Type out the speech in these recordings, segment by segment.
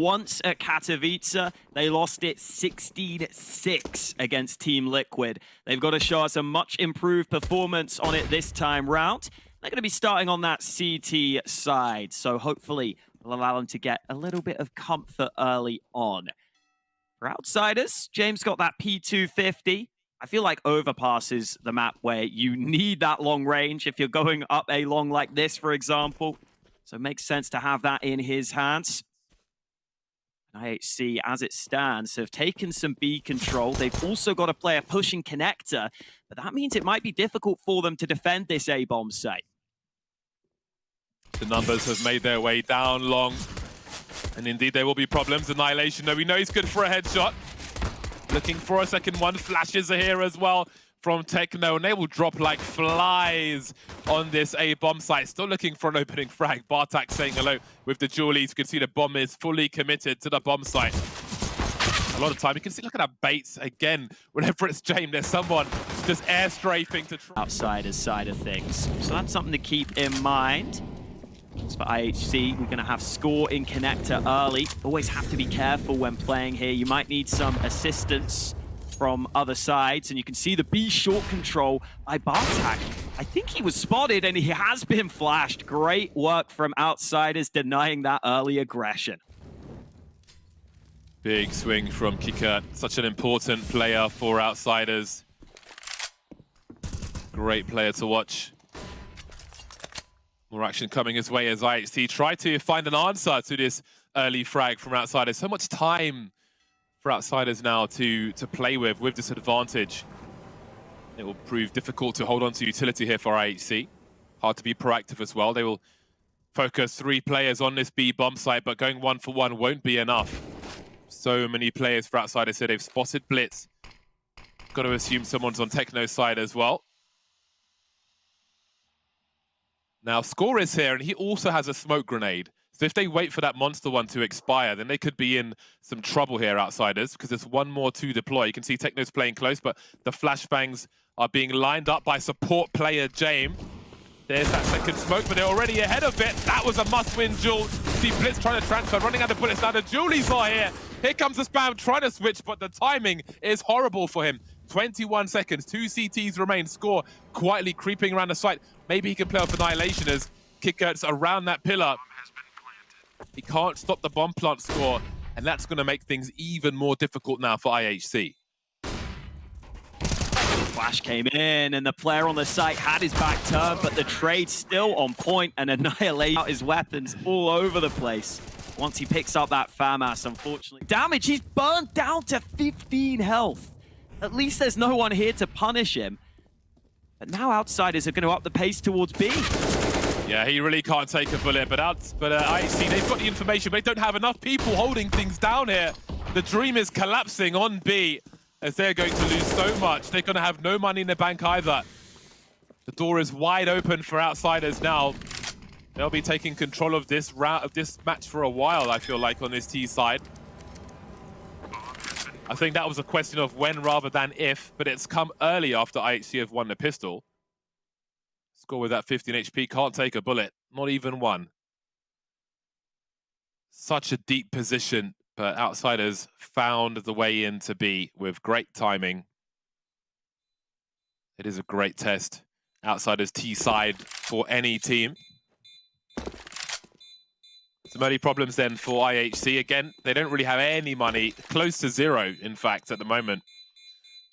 once at Katowice. They lost it 16-6 against Team Liquid. They've got to show us a much improved performance on it this time round. They're going to be starting on that CT side, so hopefully we'll allow them to get a little bit of comfort early on. For Outsiders, James got that P250. I feel like Overpass is the map where you need that long range if you're going up a long like this, for example. So it makes sense to have that in his hands. IHC, as it stands, have taken some B control. They've also got a player pushing connector, but that means it might be difficult for them to defend this A-bomb site. The numbers have made their way down long. And indeed, there will be problems. Annihilation, though, we know he's good for a headshot. Looking for a second one. Flashes are here as well from Techno, and they will drop like flies on this A-bomb site. Still looking for an opening frag. Bartak saying hello with the Julies. You can see the bomb is fully committed to the bomb site. A lot of time. You can see, look at that bait again. Whenever it's James, there's someone just air strafing to try. Outsiders side of things. So that's something to keep in mind. As for IHC, we're going to have score in connector early. Always have to be careful when playing here. You might need some assistance from other sides, and you can see the B short control by Bartak. I think he was spotted, and he has been flashed. Great work from Outsiders denying that early aggression. Big swing from Kicker. Such an important player for Outsiders. Great player to watch. More action coming his way as IHC try to find an answer to this early frag from Outsiders. So much time for Outsiders now to play with this advantage. It will prove difficult to hold on to utility here for IHC. Hard to be proactive as well. They will focus 3 players on this B bomb site, but going 1-for-1 won't be enough. So many players for Outsiders here. They've spotted Blitz. Got to assume someone's on Techno's side as well. Now, Score is here, and he also has a smoke grenade. So if they wait for that monster one to expire, then they could be in some trouble here, Outsiders, because there's one more to deploy. You can see Techno's playing close, but the flashbangs are being lined up by support player James. There's that second smoke, but they're already ahead of it. That was a must-win duel. See Blitz trying to transfer, running out of bullets. Now the Julie's are here. Here comes the spam, trying to switch, but the timing is horrible for him. 21 seconds, 2 CTs remain. Score quietly creeping around the site. Maybe he can play off Annihilation as Kickert's around that pillar. He can't stop the bomb plant Score, and that's going to make things even more difficult now for IHC. Flash came in, and the player on the site had his back turned, but the trade still on point, and Annihilate out his weapons all over the place. Once he picks up that FAMAS, unfortunately. Damage, he's burned down to 15 health. At least there's no one here to punish him. But now Outsiders are going to up the pace towards B. Yeah, he really can't take a bullet, but IHC, they've got the information, but they don't have enough people holding things down here. The dream is collapsing on B, as they're going to lose so much. They're going to have no money in the bank either. The door is wide open for Outsiders now. They'll be taking control of this match for a while, I feel like, on this T side. I think that was a question of when rather than if, but it's come early after IHC have won the pistol. Score with that 15 HP, can't take a bullet, not even one. Such a deep position, but Outsiders found the way in to B with great timing. It is a great test. Outsiders T side for any team. Some early problems then for IHC. Again, they don't really have any money, close to zero, in fact, at the moment.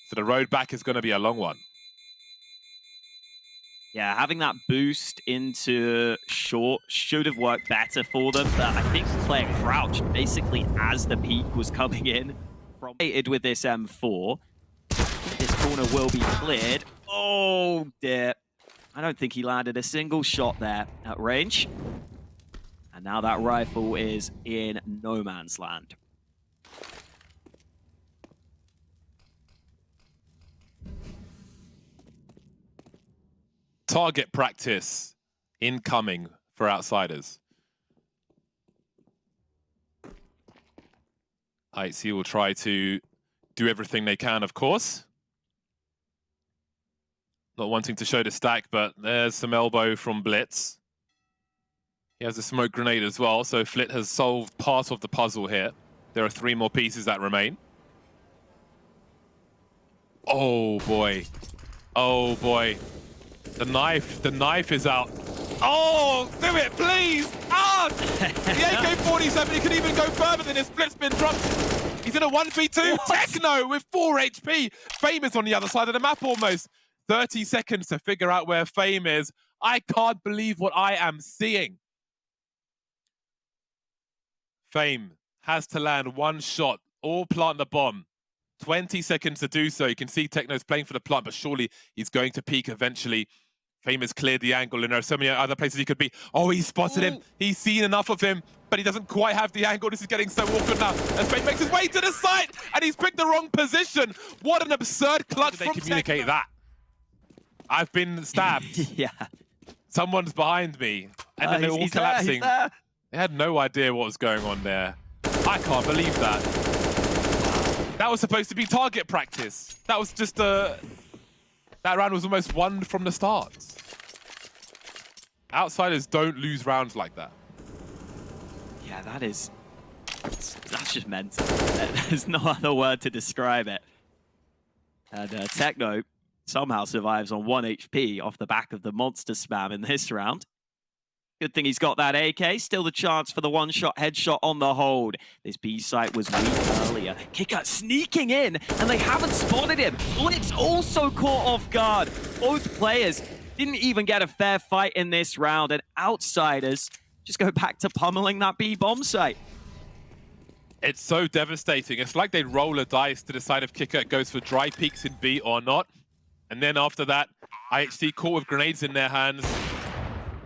So the road back is going to be a long one. Yeah, having that boost into short should have worked better for them, but I think playing crouched basically as the peak was coming in. With this M4, this corner will be cleared. Oh dear. I don't think he landed a single shot there at range. And now that rifle is in no man's land. Target practice incoming for Outsiders. IHC will try to do everything they can, of course. Not wanting to show the stack, but there's some elbow from Blitz. He has a smoke grenade as well, so Flit has solved part of the puzzle here. There are 3 more pieces that remain. Oh boy. Oh boy. The knife is out. Oh, do it, please! Ah! The AK-47, he could even go further than his Split's been dropped. He's in a 1v2. What? Techno with 4 HP. Fame is on the other side of the map almost. 30 seconds to figure out where Fame is. I can't believe what I am seeing. Fame has to land 1 shot or plant the bomb. 20 seconds to do so. You can see Techno's playing for the plant, but surely he's going to peak eventually. Fame has cleared the angle, and there are so many other places he could be. Oh, he spotted him. He's seen enough of him, but he doesn't quite have the angle. This is getting so awkward now. As Fame makes his way to the site, and he's picked the wrong position. What an absurd clutch from Techno. They communicate that. I've been stabbed. Yeah. Someone's behind me, and then they're all collapsing. They had no idea what was going on there. I can't believe that. That was supposed to be target practice. That was just that round was almost won from the start. Outsiders don't lose rounds like that. Yeah, that's just mental. There's no other word to describe it. And Techno somehow survives on 1 HP off the back of the monster spam in this round. Good thing he's got that AK. Still the chance for the 1-shot headshot on the hold. This B site was weak earlier. Kicker sneaking in, and they haven't spotted him. Blitz also caught off guard. Both players didn't even get a fair fight in this round, and Outsiders just go back to pummeling that B bomb site. It's so devastating. It's like they roll a dice to decide if Kicker goes for dry peaks in B or not. And then after that, IHC caught with grenades in their hands.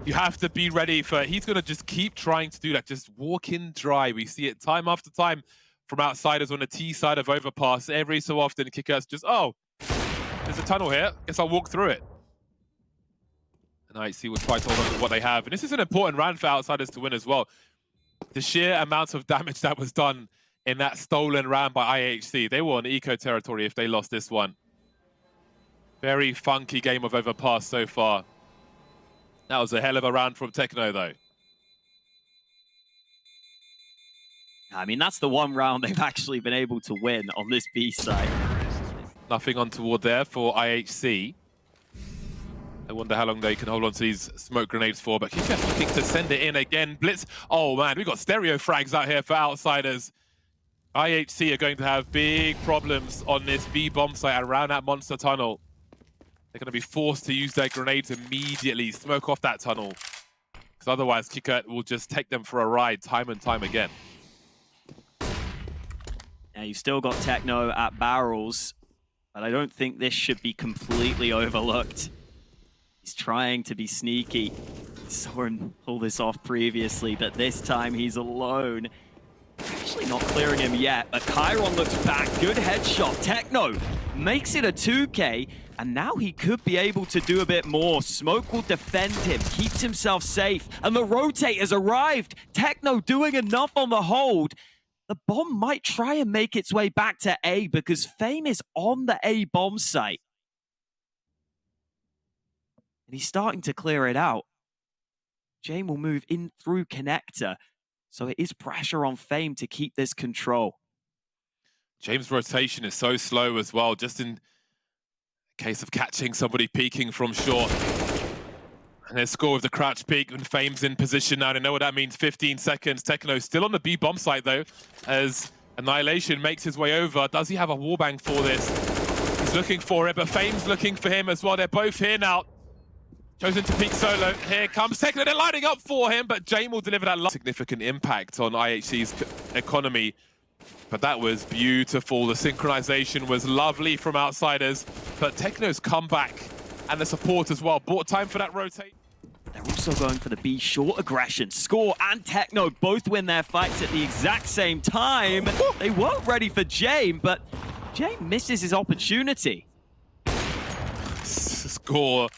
You have to be ready for, he's going to just keep trying to do that. Just walk in dry. We see it time after time from Outsiders on the T side of Overpass. Every so often, Kicker's just, oh, there's a tunnel here. Guess I'll walk through it. And IHC will try to hold on to what they have. And this is an important round for Outsiders to win as well. The sheer amount of damage that was done in that stolen round by IHC. They were on eco territory if they lost this one. Very funky game of Overpass so far. That was a hell of a round from Techno, though. I mean, that's the one round they've actually been able to win on this B side. Nothing untoward there for IHC. I wonder how long they can hold on to these smoke grenades for, but he's just looking to send it in again. Blitz. Oh, man, we've got stereo frags out here for Outsiders. IHC are going to have big problems on this B bomb site around that monster tunnel. They're going to be forced to use their grenades immediately, smoke off that tunnel. Because otherwise, Kicker will just take them for a ride time and time again. Now, you've still got Techno at barrels, but I don't think this should be completely overlooked. He's trying to be sneaky. Saw him pull this off previously, but this time he's alone. Actually not clearing him yet, but Chiron looks back. Good headshot. Techno makes it a 2K. And now he could be able to do a bit more. Smoke will defend him, keeps himself safe. And the rotate has arrived. Techno doing enough on the hold. The bomb might try and make its way back to A because Fame is on the A bomb site. And he's starting to clear it out. Jane will move in through connector. So it is pressure on Fame to keep this control. James' rotation is so slow as well, just in case of catching somebody peeking from short. And they score with the crouch peek when Fame's in position now. They know what that means. 15 seconds. Techno still on the B bomb site though, as Annihilation makes his way over. Does he have a wallbang for this? He's looking for it, but Fame's looking for him as well. They're both here now. Chosen to peek solo. Here comes Techno. They're lining up for him, but Jane will deliver that significant impact on IHC's economy. But that was beautiful. The synchronization was lovely from Outsiders. But Techno's come back, and the support as well. Bought time for that rotate. They're also going for the B short aggression. Score and Techno both win their fights at the exact same time. They weren't ready for Jane, but Jane misses his opportunity. Score.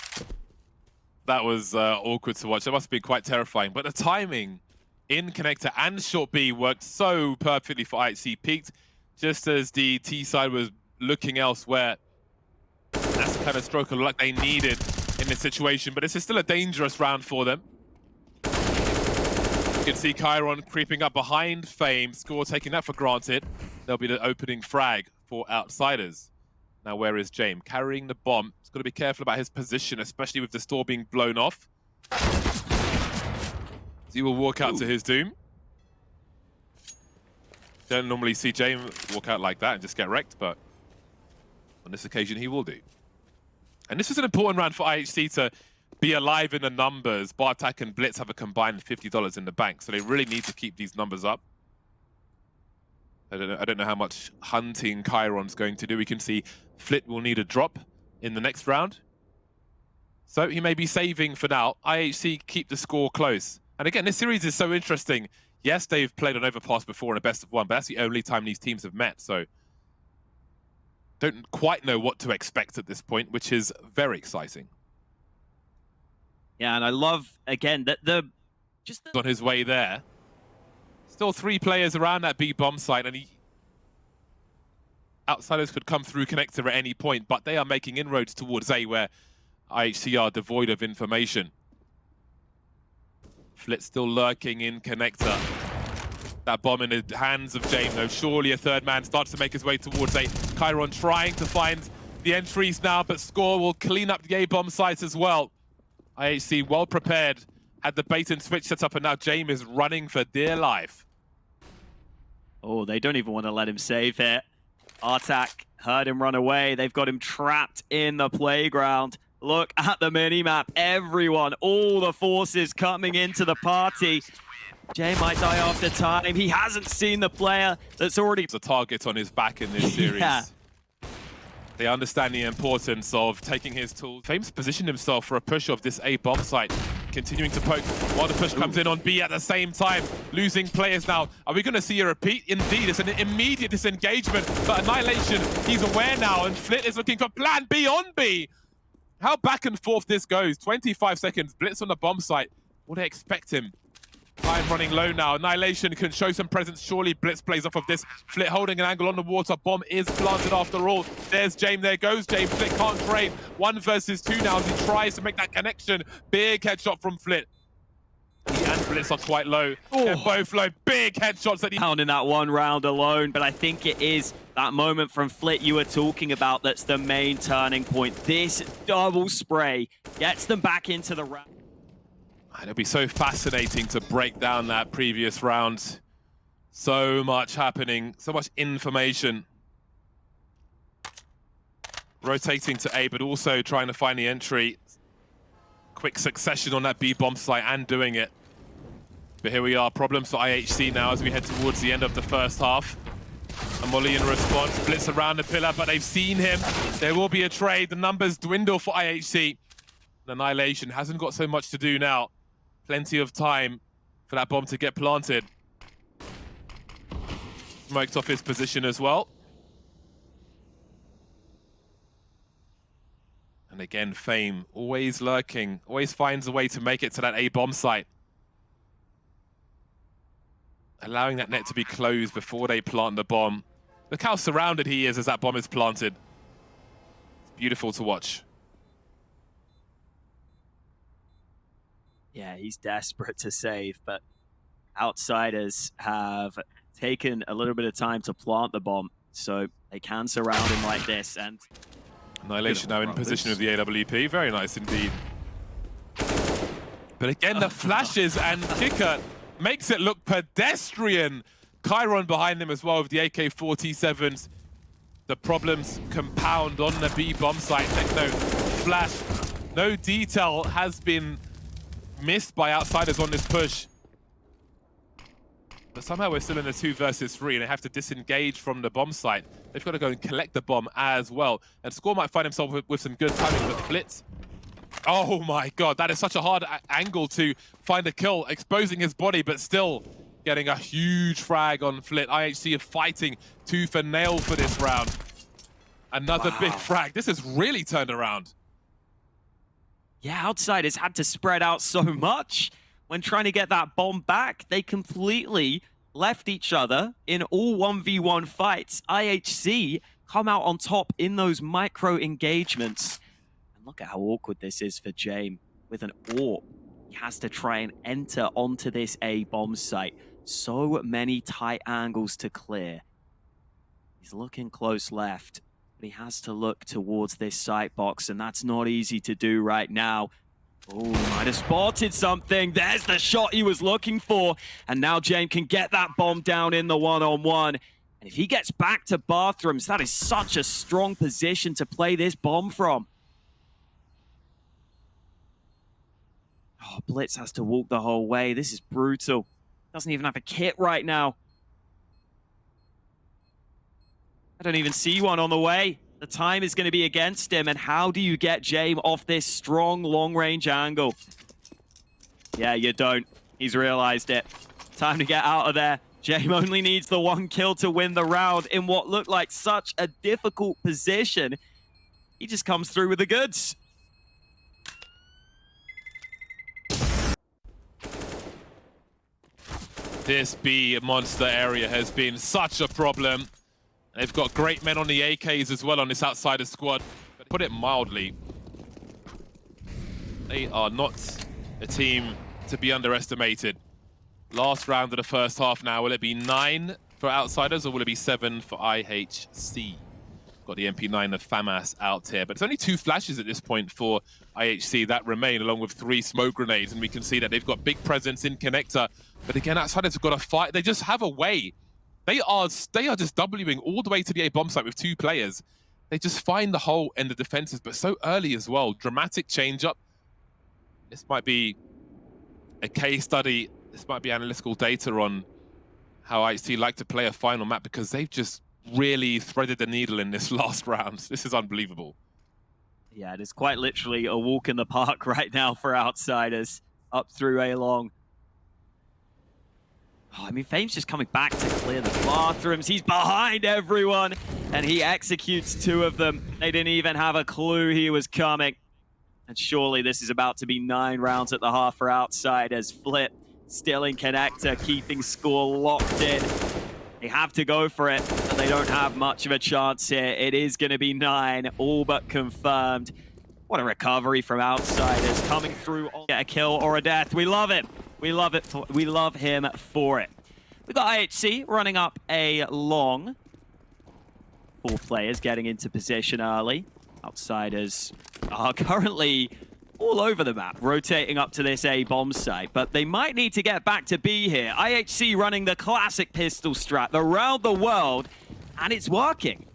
That was awkward to watch. That must have been quite terrifying. But the timing in connector and short B worked so perfectly for IHC. Peaked just as the T side was looking elsewhere. That's the kind of stroke of luck they needed in this situation, but this is still a dangerous round for them. You can see Chiron creeping up behind Fame, Score taking that for granted. There'll be the opening frag for Outsiders. Now where is James? Carrying the bomb. He's got to be careful about his position, especially with the store being blown off. So he will walk out to his doom. Don't normally see James walk out like that and just get wrecked, but on this occasion he will do. And this is an important round for IHC to be alive in the numbers. Bartak and Blitz have a combined $50 in the bank, so they really need to keep these numbers up. I don't know how much hunting Chiron's going to do. We can see Flit will need a drop in the next round. So he may be saving for now. IHC keep the score close. And again, this series is so interesting. Yes, they've played on Overpass before in a best of one, but that's the only time these teams have met. So don't quite know what to expect at this point, which is very exciting. Yeah, and I love, again, that on his way there. Still 3 players around that B bomb site, and Outsiders could come through connector at any point, but they are making inroads towards A, where IHC are devoid of information. Flit still lurking in connector. That bomb in the hands of James, though. Surely a third man starts to make his way towards A. Chiron trying to find the entries now, but Score will clean up the A bomb sites as well. IHC well prepared, had the bait and switch set up, and now James is running for dear life. Oh, they don't even want to let him save here. Artak heard him run away. They've got him trapped in the playground. Look at the minimap. Everyone, all the forces coming into the party. Jay might die after time. He hasn't seen the player that's already... The target on his back in this series. Yeah. They understand the importance of taking his tools. Fame's positioned himself for a push of this A bomb site, continuing to poke while the push comes in on B at the same time. Losing players now. Are we going to see a repeat? Indeed, it's an immediate disengagement, but Annihilation, he's aware now, and Flit is looking for plan B on B. How back and forth this goes. 25 seconds, Blitz on the bomb site. Will they expect him? Time running low now. Annihilation can show some presence. Surely Blitz plays off of this. Flit holding an angle on the water. Bomb is planted after all. There's James. There goes James. Flit can't trade. 1 versus 2 now as he tries to make that connection. Big headshot from Flit. He and Blitz are quite low. They're both low. Big headshots that he found in that one round alone, but I think it is that moment from Flit you were talking about that's the main turning point. This double spray gets them back into the round. It'll be so fascinating to break down that previous round. So much happening, so much information. Rotating to A, but also trying to find the entry. Quick succession on that B bomb site and doing it. But here we are, problems for IHC now as we head towards the end of the first half. A Molly in response, Blitz around the pillar, but they've seen him. There will be a trade. The numbers dwindle for IHC. Annihilation hasn't got so much to do now. Plenty of time for that bomb to get planted. Smoked off his position as well. And again, Fame, always lurking, always finds a way to make it to that A bomb site. Allowing that net to be closed before they plant the bomb. Look how surrounded he is as that bomb is planted. It's beautiful to watch. Yeah, he's desperate to save, but Outsiders have taken a little bit of time to plant the bomb, so they can surround him like this. And Annihilation now in position of the AWP. Very nice indeed. But again, the flashes and kicker makes it look pedestrian. Chiron behind him as well with the AK-47s. The problems compound on the B bomb site. No flash, no detail has been missed by Outsiders on this push. But somehow we're still in a 2 versus 3 and they have to disengage from the bomb site. They've got to go and collect the bomb as well. And Score might find himself with some good timing with Blitz. Oh my god, that is such a hard angle to find a kill, exposing his body, but still getting a huge frag on Flit. IHC are fighting tooth and nail for this round. Another big frag. This has really turned around. yeah, Outsiders had to spread out so much when trying to get that bomb back. They completely left each other in all 1v1 fights. IHC come out on top in those micro engagements. And look at how awkward this is for James with an AWP. He has to try and enter onto this A bomb site. So many tight angles to clear. He's looking close left, but he has to look towards this site box, and that's not easy to do right now. Oh, might have spotted something. There's the shot he was looking for. And now James can get that bomb down in the one-on-one. And if he gets back to bathrooms, that is such a strong position to play this bomb from. Oh, Blitz has to walk the whole way. This is brutal. Doesn't even have a kit right now. I don't even see one on the way. The time is going to be against him. And how do you get James off this strong long-range angle? Yeah, you don't. He's realized it. Time to get out of there. James only needs the one kill to win the round in what looked like such a difficult position. He just comes through with the goods. This B monster area has been such a problem. They've got great men on the AKs as well on this outsider squad. But put it mildly, they are not a team to be underestimated. Last round of the first half now. Will it be 9 for outsiders or will it be 7 for IHC? Got the MP9 of FAMAS out here, but it's only 2 flashes at this point for IHC that remain, along with 3 smoke grenades, and we can see that they've got big presence in connector. But again, outsiders have got to fight. They just have a way. They are just Wing all the way to the A bomb site with 2 players. They just find the hole in the defenses, but so early as well. Dramatic change up. This might be a case study. This might be analytical data on how IHC like to play a final map, because they've just really threaded the needle in this last round. This is unbelievable. Yeah, it is quite literally a walk in the park right now for outsiders up through A long. Oh, I mean, Fame's just coming back to clear the bathrooms. He's behind everyone, and he executes 2 of them. They didn't even have a clue he was coming. And surely this is about to be 9 rounds at the half for outsiders. Flip still in connector, keeping score locked in. They have to go for it, but they don't have much of a chance here. It is going to be 9, all but confirmed. What a recovery from outsiders coming through. Get a kill or a death. We love it. We love it. We love him for it. We've got IHC running up A long. 4 players getting into position early. Outsiders are currently all over the map, rotating up to this A bomb site, but they might need to get back to B here. IHC running the classic pistol strat around the world, and it's working.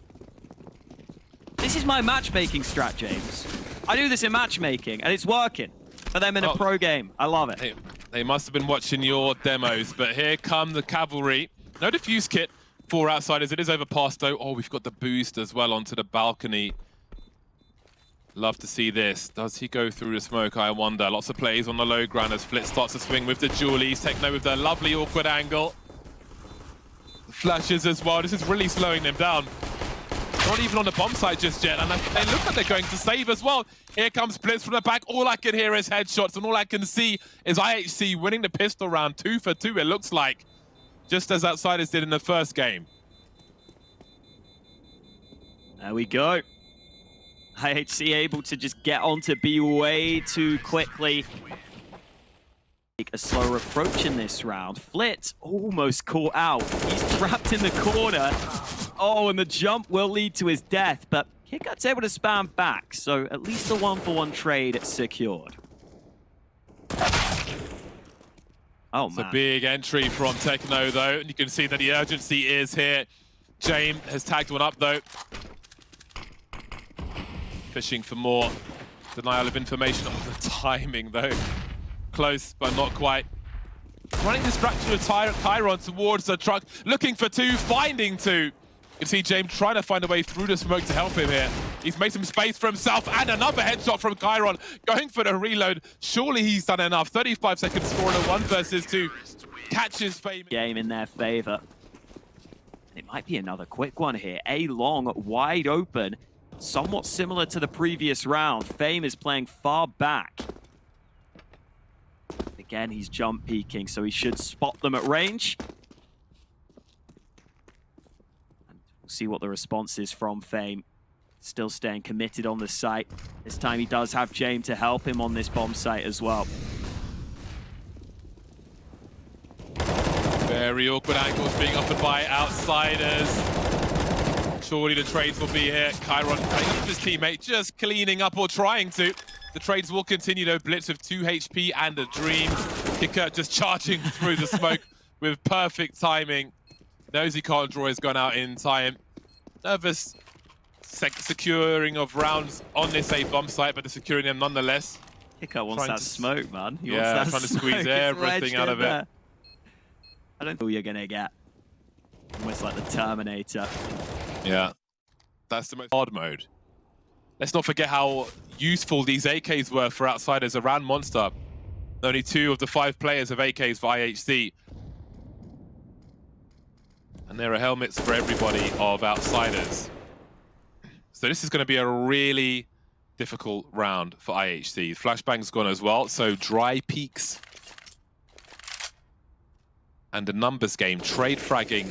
This is my matchmaking strat, James. I do this in matchmaking, and it's working for them in a pro game. I love it. They must have been watching your demos, but here come the cavalry. No defuse kit for outsiders. It is overpass though. Oh, we've got the boost as well onto the balcony. Love to see this. Does he go through the smoke? I wonder. Lots of plays on the low ground as Flit starts to swing with the Julies. Techno with the lovely awkward angle. The flashes as well. This is really slowing them down. Not even on the bomb site just yet, and they look like they're going to save as well. Here comes Blitz from the back. All I can hear is headshots, and all I can see is IHC winning the pistol round 2 for 2, it looks like. Just as outsiders did in the first game. There we go. IHC able to just get onto B way too quickly. Take a slower approach in this round. Flit almost caught out. He's trapped in the corner. Oh, and the jump will lead to his death, but KitKat's able to spam back, so at least a 1-for-1 trade secured. Oh, it's man. a big entry from Techno, though, and you can see that the urgency is here. James has tagged one up, though. Fishing for more denial of information. Oh, the timing, though. Close, but not quite. Running distraction with Chiron towards the truck, looking for 2, finding 2. You can see James trying to find a way through the smoke to help him here. He's made some space for himself, and another headshot from Chiron, going for the reload. Surely he's done enough. 35 seconds score in a 1 versus 2. Catches Fame. Game in their favor. It might be another quick one here. A long, wide open, somewhat similar to the previous round. Fame is playing far back. Again, he's jump peeking, so he should spot them at range. See what the response is from Fame. Still staying committed on the site. This time he does have James to help him on this bomb site as well. Very awkward angles being offered by outsiders. Surely the trades will be here. Chiron playing up his teammate, just cleaning up or trying to. The trades will continue though. Blitz with 2 HP and a dream. Kicker just charging through the smoke with perfect timing. Knows he can't draw his gun out in time. Nervous securing of rounds on this A bomb site, but they're securing them nonetheless. Kicker wants that smoke, man. He wants Yeah, that trying to smoke. squeeze everything out of it. I don't think you're gonna get. Almost like the Terminator. Yeah, that's the most hard mode. Let's not forget how useful these AKs were for outsiders around Monster. Only 2 of the 5 players have AKs for IHC. And there are helmets for everybody of outsiders. So this is going to be a really difficult round for IHC. Flashbang's gone as well, so dry peaks. And a numbers game, trade fragging,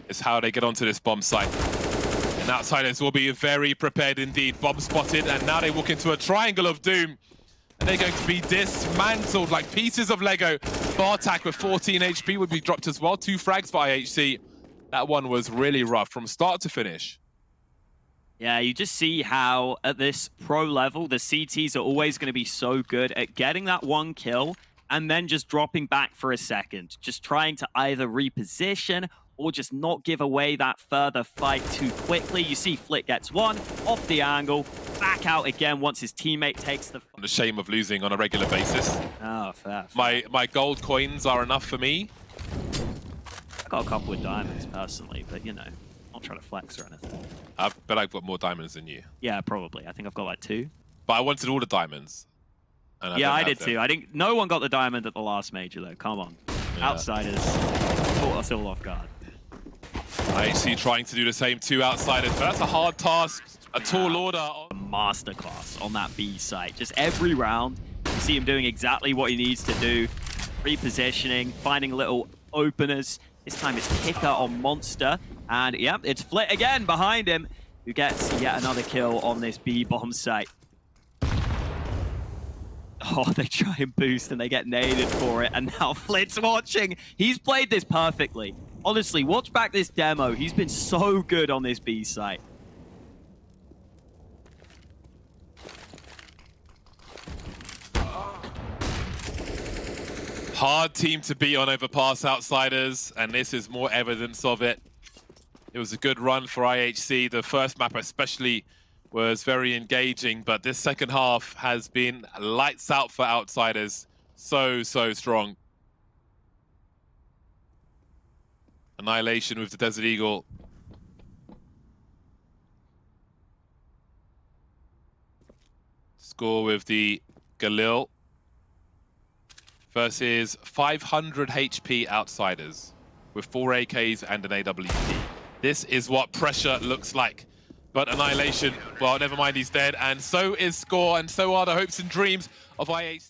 is how they get onto this bomb site. And outsiders will be very prepared indeed. Bomb spotted, and now they walk into a triangle of doom. And they're going to be dismantled like pieces of Lego. Bartak with 14 HP would be dropped as well. 2 frags for IHC. That one was really rough from start to finish. Yeah, you just see how at this pro level, the CTs are always going to be so good at getting that 1 kill and then just dropping back for a second. Just trying to either reposition or just not give away that further fight too quickly. You see Flick gets 1 off the angle, back out again once his teammate takes the... The shame of losing on a regular basis. Oh, fair. My gold coins are enough for me. I got a couple of diamonds personally, but you know, not trying to flex or anything. But I've got more diamonds than you. Yeah, probably. I think I've got like 2. But I wanted all the diamonds. And Yeah, I did too. I think no one got the diamond at the last major though. Come on. Yeah. Outsiders caught us all off guard. IHC trying to do the same, 2 outsiders, but that's a hard task. A tall order. A masterclass on that B site. Just every round, you see him doing exactly what he needs to do. Repositioning, finding little openers. This time it's Kicker on Monster. And yeah, it's Flit again behind him, who gets yet another kill on this B bomb site. Oh, they try and boost and they get naded for it. And now Flit's watching. He's played this perfectly. Honestly, watch back this demo. He's been so good on this B site. Hard team to beat on Overpass outsiders, and this is more evidence of it. It was a good run for IHC. The first map especially was very engaging, but this second half has been lights out for outsiders. So strong. Annihilation with the Desert Eagle. Score with the Galil. Versus 500 HP outsiders with 4 AKs and an AWP. This is what pressure looks like. But Annihilation, well, never mind, he's dead. And so is Score, and so are the hopes and dreams of IHC.